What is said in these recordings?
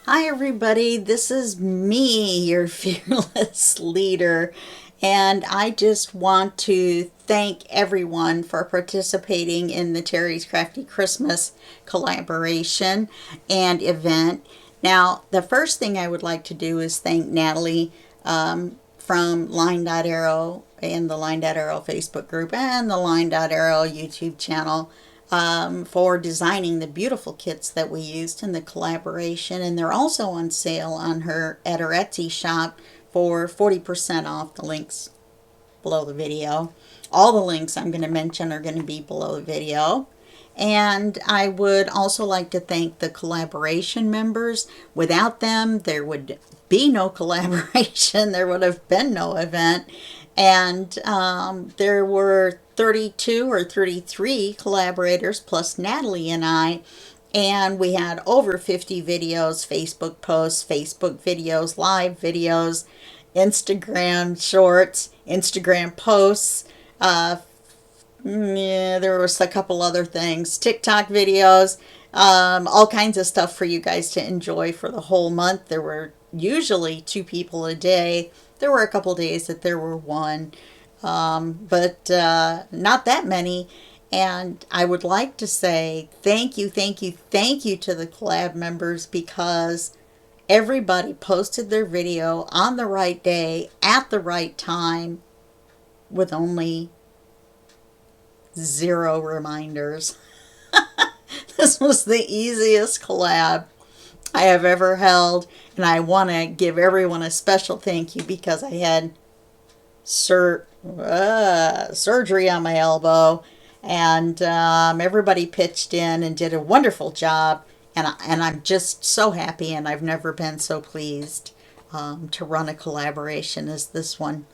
Hi, everybody. This is me, your fearless leader. And I just want to thank everyone for participating in the Teri's Crafty Christmas collaboration and event. Now, the first thing I would like to do is thank Natalie from LineDotArrow and the LineDotArrow Facebook group and the LineDotArrow YouTube channel for designing the beautiful kits that we used in the collaboration. And they're also on sale on her at her Etsy shop for 40% off. The links below the video. All the links I'm going to mention are going to be below the video. And I would also like to thank the collaboration members. Without them, there would be no collaboration. There would have been no event. And there were 32 or 33 collaborators plus Natalie and I. And we had over 50 videos, Facebook posts, Facebook videos, live videos, Instagram shorts, Instagram posts. Yeah, there was a couple other things, TikTok videos, all kinds of stuff for you guys to enjoy for the whole month. There were usually two people a day. There were a couple days that there were one, but not that many. And I would like to say thank you, thank you, thank you to the collab members because everybody posted their video on the right day at the right time with only 0 reminders. This was the easiest collab I have ever held, and I want to give everyone a special thank you because I had surgery on my elbow, and everybody pitched in and did a wonderful job, and I'm just so happy, and I've never been so pleased to run a collaboration as this one.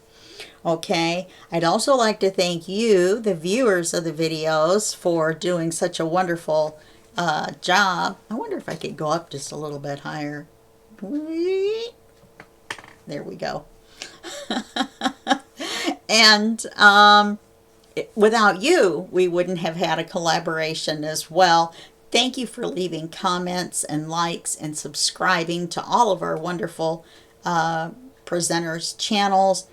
Okay, I'd also like to thank you, the viewers of the videos, for doing such a wonderful job. I wonder if I could go up just a little bit higher. There we go. And without you, we wouldn't have had a collaboration as well. Thank you for leaving comments and likes and subscribing to all of our wonderful presenters' channels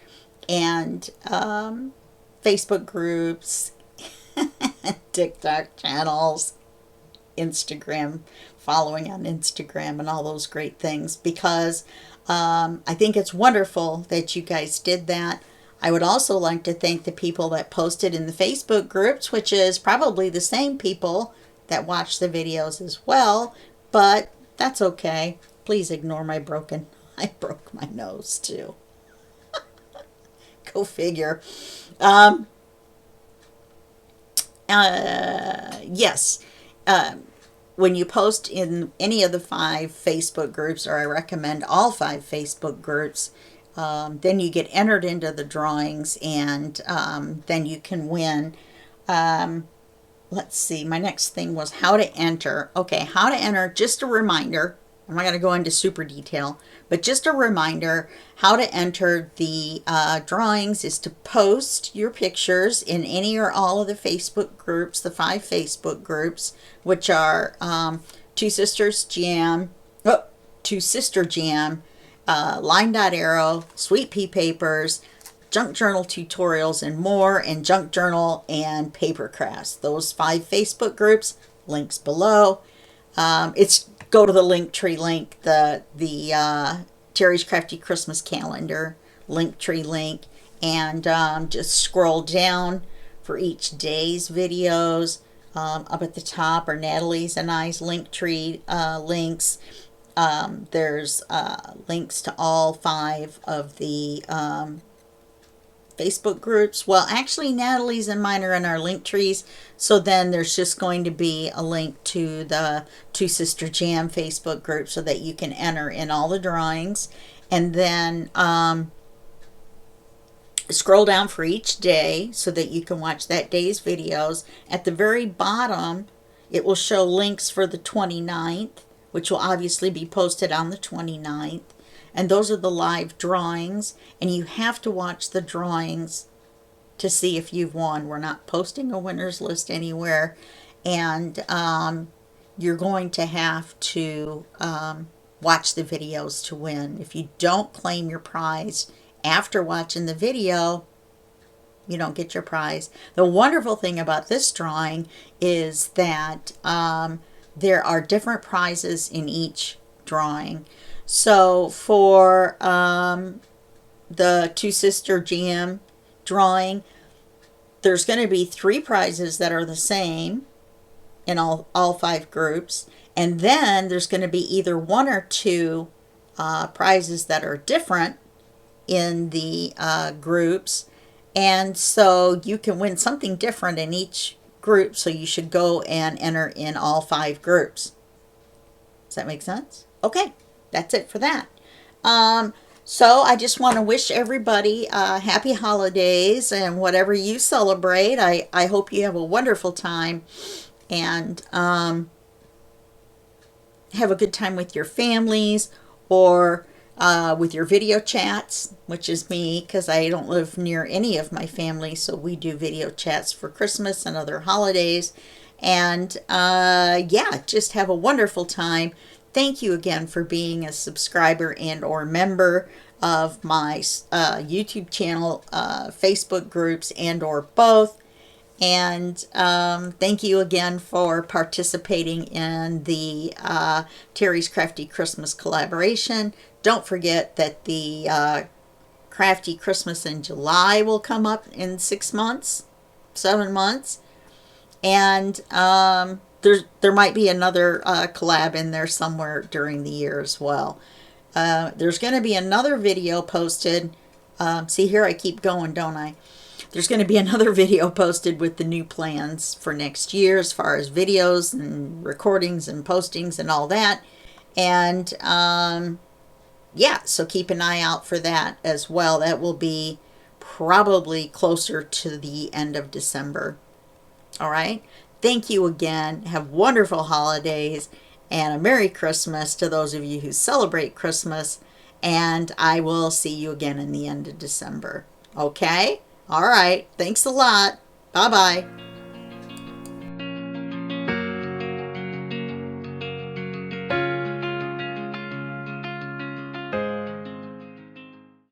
and Facebook groups, TikTok channels, Instagram, following on Instagram, and all those great things because I think it's wonderful that you guys did that. I would also like to thank the people that posted in the Facebook groups, which is probably the same people that watch the videos as well, but that's okay. Please ignore I broke my nose too. Go figure. Yes. When you post in any of the 5 Facebook groups, or I recommend all 5 Facebook groups, then you get entered into the drawings, and then you can win. Let's see, my next thing was how to enter. Okay, how to enter, just a reminder. I'm not going to go into super detail, but just a reminder, how to enter the drawings is to post your pictures in any or all of the Facebook groups, the 5 Facebook groups, which are Two Sisters Jam, Two Sister Jam, LineDotArrow, Sweet Pea Papers, Junk Journal Tutorials and More, and Junk Journal and Paper Crafts. Those 5 Facebook groups, links below. It's go to the LinkTree link, the Teri's Crafty Christmas Calendar LinkTree link, and just scroll down for each day's videos. Up at the top are Natalie's and I's LinkTree links. There's links to all 5 of the Facebook groups. Well, actually, Natalie's and mine are in our link trees. So then there's just going to be a link to the Two Sister Jam Facebook group so that you can enter in all the drawings. And then scroll down for each day so that you can watch that day's videos. At the very bottom, it will show links for the 29th, which will obviously be posted on the 29th. And those are the live drawings, and you have to watch the drawings to see if you've won. We're not posting a winners list anywhere, and you're going to have to watch the videos to win. If you don't claim your prize after watching the video, you don't get your prize. The wonderful thing about this drawing is that there are different prizes in each drawing. So for the Two Sister Jam drawing, there's going to be 3 prizes that are the same in all 5 groups, and then there's going to be either 1 or 2 prizes that are different in the groups, and so you can win something different in each group, so you should go and enter in all 5 groups. Does that make sense? Okay, that's it for that. So I just want to wish everybody happy holidays, and whatever you celebrate, I hope you have a wonderful time, and have a good time with your families, or with your video chats, which is me, because I don't live near any of my family, so we do video chats for Christmas and other holidays. And yeah, just have a wonderful time. Thank you again for being a subscriber and or member of my YouTube channel, Facebook groups, and or both. And thank you again for participating in the Teri's Crafty Christmas collaboration. Don't forget that the Crafty Christmas in July will come up in 6 months, 7 months. And there might be another collab in there somewhere during the year as well. There's going to be another video posted. See, here I keep going, don't I? There's going to be another video posted with the new plans for next year as far as videos and recordings and postings and all that. And yeah, so keep an eye out for that as well. That will be probably closer to the end of December. All right. Thank you again. Have wonderful holidays and a Merry Christmas to those of you who celebrate Christmas. And I will see you again in the end of December. Okay? All right. Thanks a lot. Bye-bye.